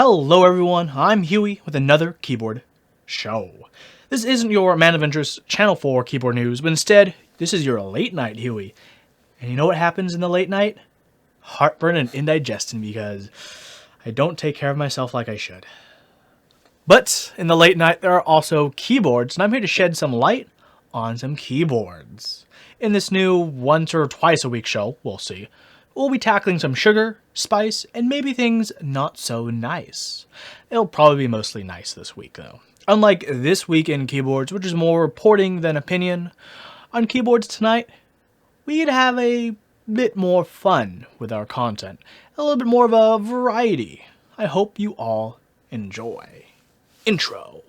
Hello everyone, I'm Huey with another keyboard show. This isn't your Man of Interest Channel 4 keyboard news, but instead, this is your late night Huey. And you know what happens in the late night? Heartburn and indigestion because I don't take care of myself like I should. But in the late night, there are also keyboards, and I'm here to shed some light on some keyboards. In this new once or twice a week show, we'll see, we'll be tackling some sugar, spice, and maybe things not so nice. It'll probably be mostly nice this week though. Unlike this week in keyboards, which is more reporting than opinion, on keyboards tonight, we'd have a bit more fun with our content. A little bit more of a variety. I hope you all enjoy. Intro.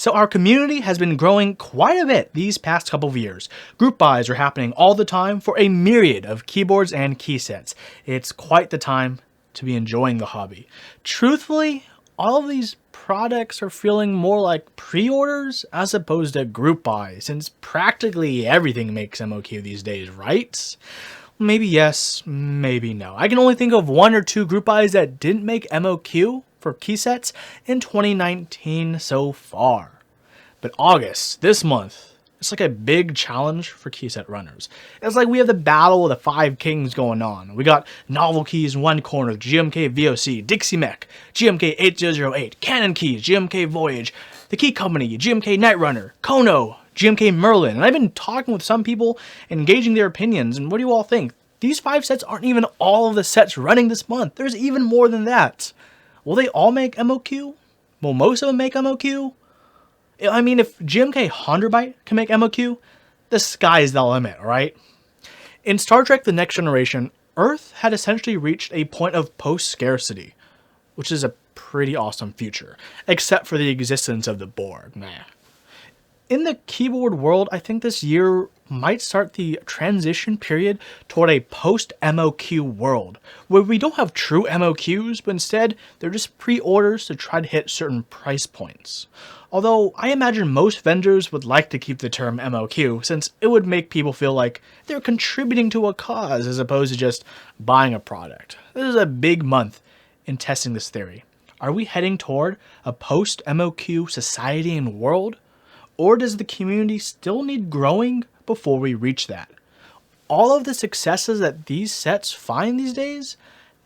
So our community has been growing quite a bit these past couple of years. Group buys are happening all the time for a myriad of keyboards and keysets. It's quite the time to be enjoying the hobby. Truthfully, all of these products are feeling more like pre-orders as opposed to group buys, since practically everything makes MOQ these days, right? Maybe yes, maybe no. I can only think of one or two group buys that didn't make MOQ for keysets in 2019 so far. But August, this month, it's like a big challenge for keyset runners. It's like we have the battle of the five kings going on. We got Novel Keys in one corner, GMK VOC, Dixie Mech, GMK 8008, Canon Keys, GMK Voyage, The Key Company, GMK Night Runner, Kono, GMK Merlin. And I've been talking with some people, engaging their opinions, and what do you all think? These 5 sets aren't even all of the sets running this month. There's even more than that. Will they all make MOQ? Will most of them make MOQ? I mean, if GMK Honderbyte can make MOQ, the sky's the limit, right? In Star Trek The Next Generation, Earth had essentially reached a point of post-scarcity, which is a pretty awesome future, except for the existence of the Borg. Nah. In the keyboard world, I think this year might start the transition period toward a post-MOQ world, where we don't have true MOQs, but instead they're just pre-orders to try to hit certain price points. Although I imagine most vendors would like to keep the term MOQ, since it would make people feel like they're contributing to a cause as opposed to just buying a product. This is a big month in testing this theory. Are we heading toward a post-MOQ society and world? Or does the community still need growing before we reach that? All of the successes that these sets find these days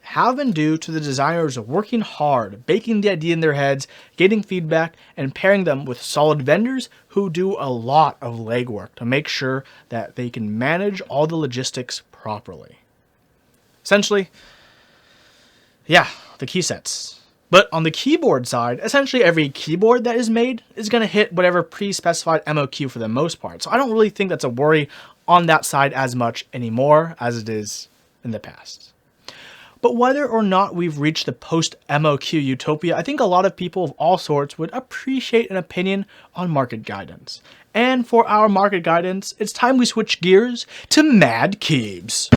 have been due to the designers working hard, baking the idea in their heads, getting feedback, and pairing them with solid vendors who do a lot of legwork to make sure that they can manage all the logistics properly. Essentially, yeah, the key sets. But on the keyboard side, essentially every keyboard that is made is going to hit whatever pre-specified MOQ for the most part. So I don't really think that's a worry on that side as much anymore as it is in the past. But whether or not we've reached the post-MOQ utopia, I think a lot of people of all sorts would appreciate an opinion on market guidance. And for our market guidance, it's time we switch gears to Mad Keebs.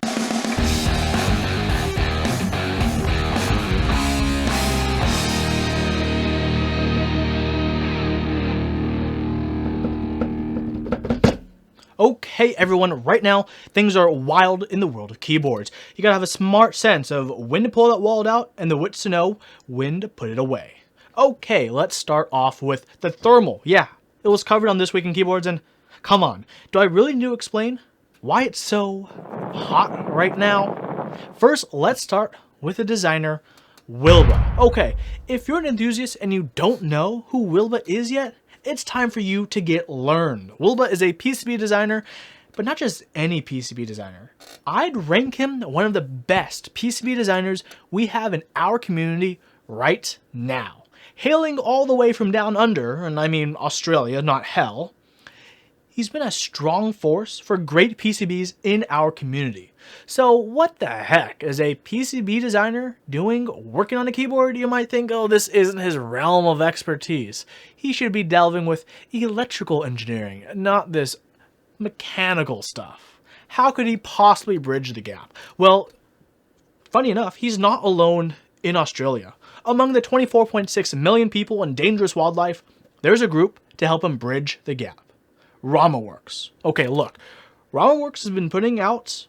Okay everyone, right now things are wild in the world of keyboards. You gotta have a smart sense of when to pull that wallet out and the wits to know when to put it away. Okay, let's start off with the thermal. Yeah, it was covered on This Week in Keyboards, and come on, do I really need to explain why it's so hot right now? First, let's start with the designer Wilbur. Okay, if you're an enthusiast and you don't know who Wilbur is yet, it's time for you to get learned. Wilbur is a PCB designer, but not just any PCB designer. I'd rank him one of the best PCB designers we have in our community right now. Hailing all the way from down under, and I mean Australia, not hell, he's been a strong force for great PCBs in our community. So what the heck is a PCB designer doing working on a keyboard? You might think, oh, this isn't his realm of expertise. He should be delving with electrical engineering, not this mechanical stuff. How could he possibly bridge the gap? Well, funny enough, he's not alone in Australia. Among the 24.6 million people in dangerous wildlife, there's a group to help them bridge the gap. RamaWorks. Okay, look, RamaWorks has been putting out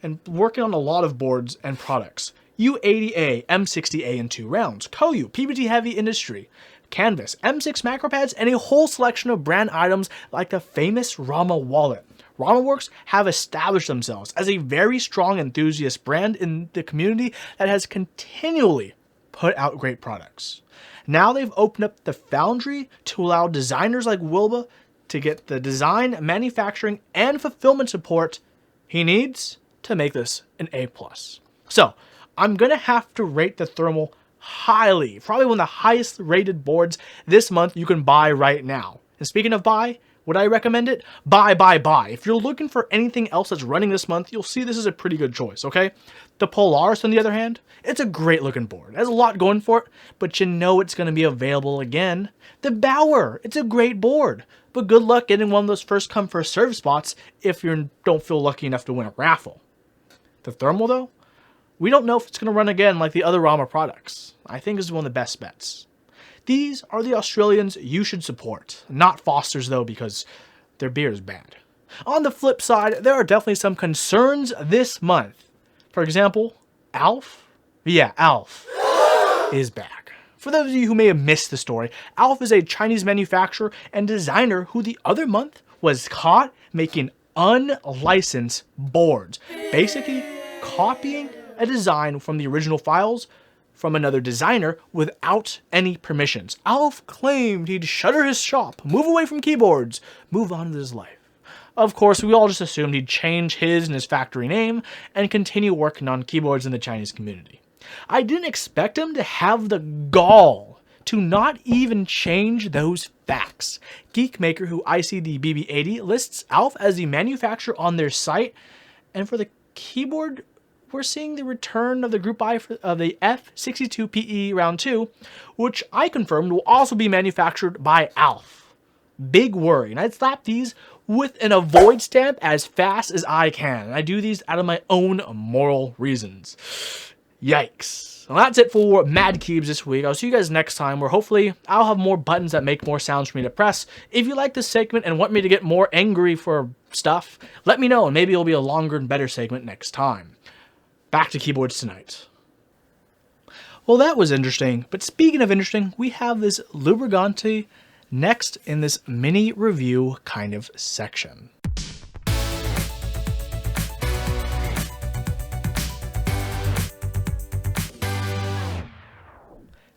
and working on a lot of boards and products. U80A, M60A in 2 rounds, Koyu, PBT Heavy Industry, Canvas, M6 macro pads, and a whole selection of brand items like the famous Rama wallet. RamaWorks have established themselves as a very strong enthusiast brand in the community that has continually put out great products. Now they've opened up the foundry to allow designers like Wilba to get the design, manufacturing, and fulfillment support he needs to make this an A+. So, I'm going to have to rate the thermal highly. Probably one of the highest rated boards this month you can buy right now. And speaking of buy, would I recommend it? Buy. If you're looking for anything else that's running this month, you'll see this is a pretty good choice, okay? The Polaris, on the other hand, it's a great looking board. It has a lot going for it, but you know it's going to be available again. The Bauer, it's a great board, but good luck getting one of those first come first serve spots if you don't feel lucky enough to win a raffle. The thermal, though, we don't know if it's going to run again like the other Rama products. I think this is one of the best bets. These are the Australians you should support. Not Foster's, though, because their beer is bad. On the flip side, there are definitely some concerns this month. For example, Alf. Yeah, Alf is back. For those of you who may have missed the story, Alf is a Chinese manufacturer and designer who the other month was caught making unlicensed boards. Basically, copying a design from the original files from another designer without any permissions. Alf claimed he'd shutter his shop, move away from keyboards, move on with his life. Of course, we all just assumed he'd change his and his factory name and continue working on keyboards in the Chinese community. I didn't expect him to have the gall to not even change those facts. Geekmaker, who ICD BB80, lists Alf as the manufacturer on their site, and for the keyboard, we're seeing the return of the group buy of the F62PE Round 2, which I confirmed will also be manufactured by Alf. Big worry, and I'd slap these with an avoid stamp as fast as I can. And I do these out of my own moral reasons. Yikes. Well, that's it for Mad Keebs this week. I'll see you guys next time, where hopefully I'll have more buttons that make more sounds for me to press. If you like this segment and want me to get more angry for stuff, let me know, and maybe it'll be a longer and better segment next time. Back to keyboards tonight. Well, that was interesting, but speaking of interesting, we have this Lubricante next in this mini review kind of section.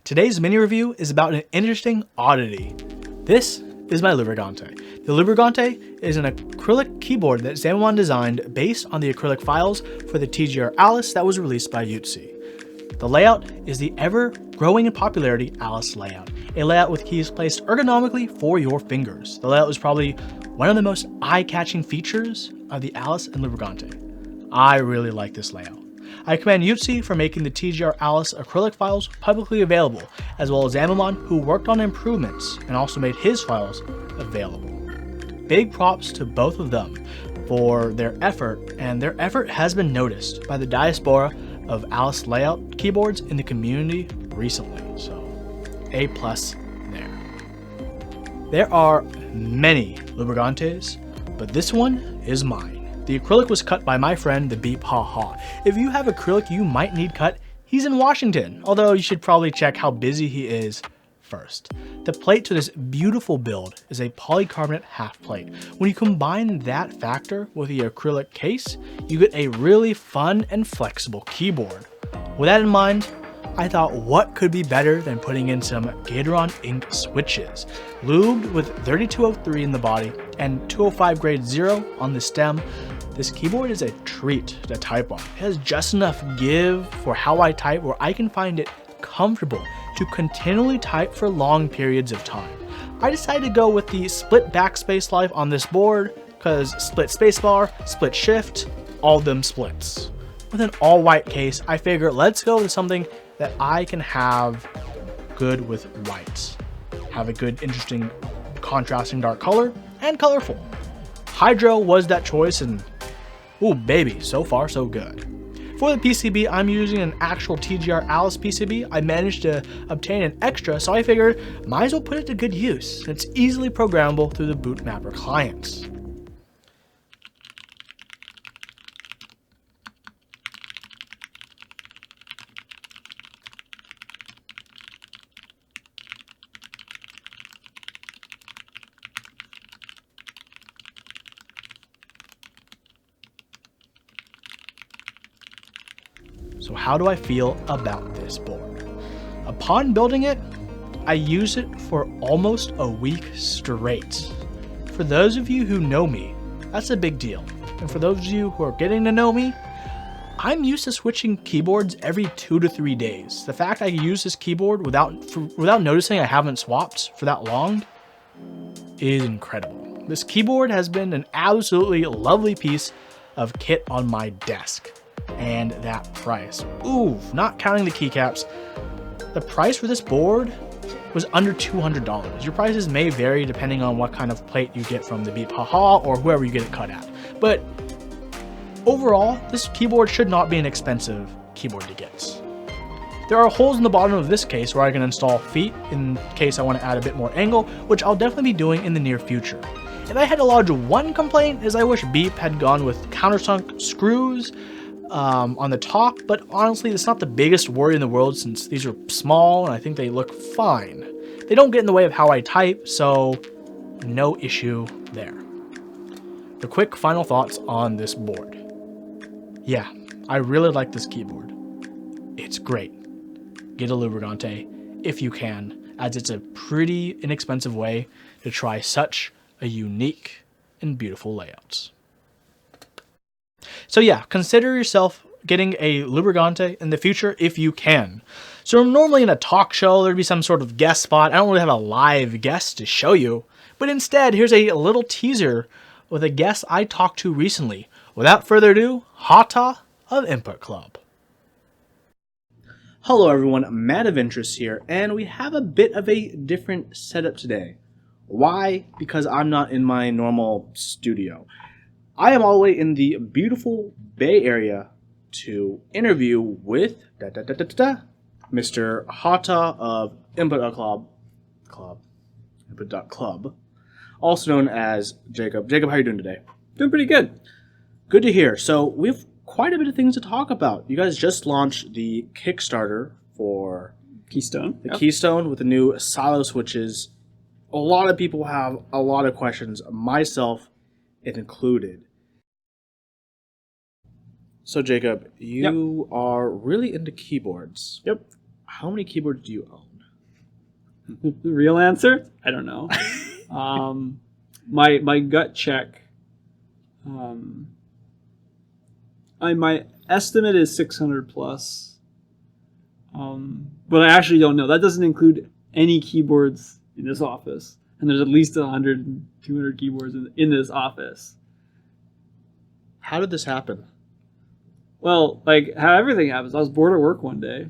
Today's mini review is about an interesting oddity. This is my Lubricante. The Lubricante is an acrylic keyboard that Zamon designed based on the acrylic files for the TGR Alice that was released by Utsi. The layout is the ever-growing in popularity Alice layout, a layout with keys placed ergonomically for your fingers. The layout is probably one of the most eye-catching features of the Alice and Lubricante. I really like this layout. I commend Utsi for making the TGR Alice acrylic files publicly available, as well as Amamon, who worked on improvements and also made his files available. Big props to both of them for their effort, and their effort has been noticed by the diaspora of Alice layout keyboards in the community recently, so A+ there. There are many Lubricantes, but this one is mine. The acrylic was cut by my friend, the Beep Ha Ha. If you have acrylic you might need cut, he's in Washington, although you should probably check how busy he is first. The plate to this beautiful build is a polycarbonate half plate. When you combine that factor with the acrylic case, you get a really fun and flexible keyboard. With that in mind, I thought what could be better than putting in some Gateron ink switches. Lubed with 3203 in the body and 205 grade 0 on the stem, this keyboard is a treat to type on. It has just enough give for how I type where I can find it comfortable to continually type for long periods of time. I decided to go with the split backspace life on this board because split spacebar, split shift, all of them splits. With an all white case, I figure let's go with something that I can have good with whites. Have a good, interesting, contrasting dark color and colorful. Hydro was that choice, and ooh baby, so far so good. For the PCB, I'm using an actual TGR Alice PCB. I managed to obtain an extra, so I figured might as well put it to good use. It's easily programmable through the Bootmapper clients. So how do I feel about this board? Upon building it, I used it for almost a week straight. For those of you who know me, that's a big deal. And for those of you who are getting to know me, I'm used to switching keyboards every 2 to 3 days. The fact I use this keyboard without noticing I haven't swapped for that long is incredible. This keyboard has been an absolutely lovely piece of kit on my desk. And that price, ooh, not counting the keycaps, the price for this board was under $200. Your prices may vary depending on what kind of plate you get from the Beep Haha or whoever you get it cut at. But overall, this keyboard should not be an expensive keyboard to get. There are holes in the bottom of this case where I can install feet in case I want to add a bit more angle, which I'll definitely be doing in the near future. If I had to lodge one complaint, is I wish Beep had gone with countersunk screws on the top, but honestly, it's not the biggest worry in the world since these are small and I think they look fine. They don't get in the way of how I type, so no issue there. The quick final thoughts on this board. Yeah, I really like this keyboard. It's great. Get a Lubricante if you can, as it's a pretty inexpensive way to try such a unique and beautiful layout. So yeah, consider yourself getting a Lubricante in the future if you can. So normally in a talk show, there'd be some sort of guest spot. I don't really have a live guest to show you, but instead, here's a little teaser with a guest I talked to recently. Without further ado, Hata of Input Club. Hello everyone, Matt of Interest here, and we have a bit of a different setup today. Why? Because I'm not in my normal studio. I am all the way in the beautiful Bay Area to interview with Mr. Hata of Input.Club, also known as Jacob. Jacob, how are you doing today? Doing pretty good. Good to hear. So we have quite a bit of things to talk about. You guys just launched the Kickstarter for Keystone. Keystone with the new silo switches. A lot of people have a lot of questions, myself included. So Jacob, you are really into keyboards. Yep. How many keyboards do you own? The real answer? I don't know. My gut check. My estimate is 600 plus. But I actually don't know. That doesn't include any keyboards in this office. And there's at least 100, 200 keyboards in this office. How did this happen? Well, like how everything happens. I was bored at work one day.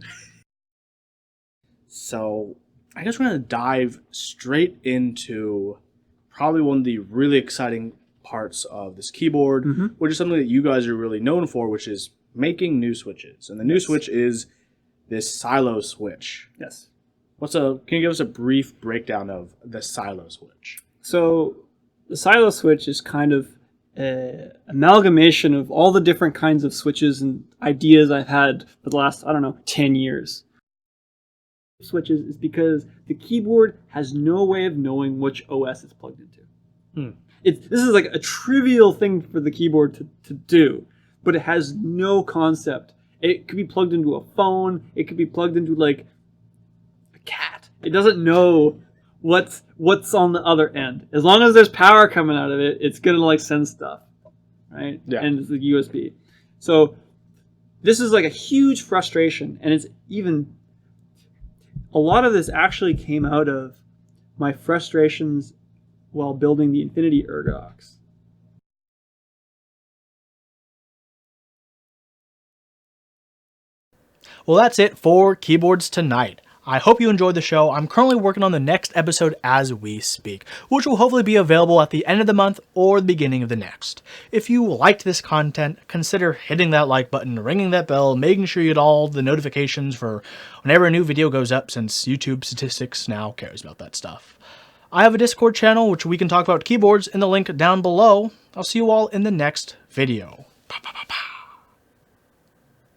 So I guess we're going to dive straight into probably one of the really exciting parts of this keyboard, which is something that you guys are really known for, which is making new switches. And the new switch is this silo switch. Yes. Can you give us a brief breakdown of the silo switch? So the silo switch is kind of an amalgamation of all the different kinds of switches and ideas I've had for the last, 10 years. Switches is because the keyboard has no way of knowing which OS it's plugged into. This is like a trivial thing for the keyboard to do, but it has no concept. It could be plugged into a phone. It could be plugged into like a cat. It doesn't know what's on the other end. As long as there's power coming out of it, it's gonna like send stuff, right? Yeah. And it's the USB. So this is like a huge frustration, and it's even a lot of this actually came out of my frustrations while building the Infinity Ergodox. Well, that's it for keyboards tonight. I hope you enjoyed the show. I'm currently working on the next episode as we speak, which will hopefully be available at the end of the month or the beginning of the next. If you liked this content, consider hitting that like button, ringing that bell, making sure you get all the notifications for whenever a new video goes up, since YouTube statistics now cares about that stuff. I have a Discord channel which we can talk about keyboards in the link down below. I'll see you all in the next video.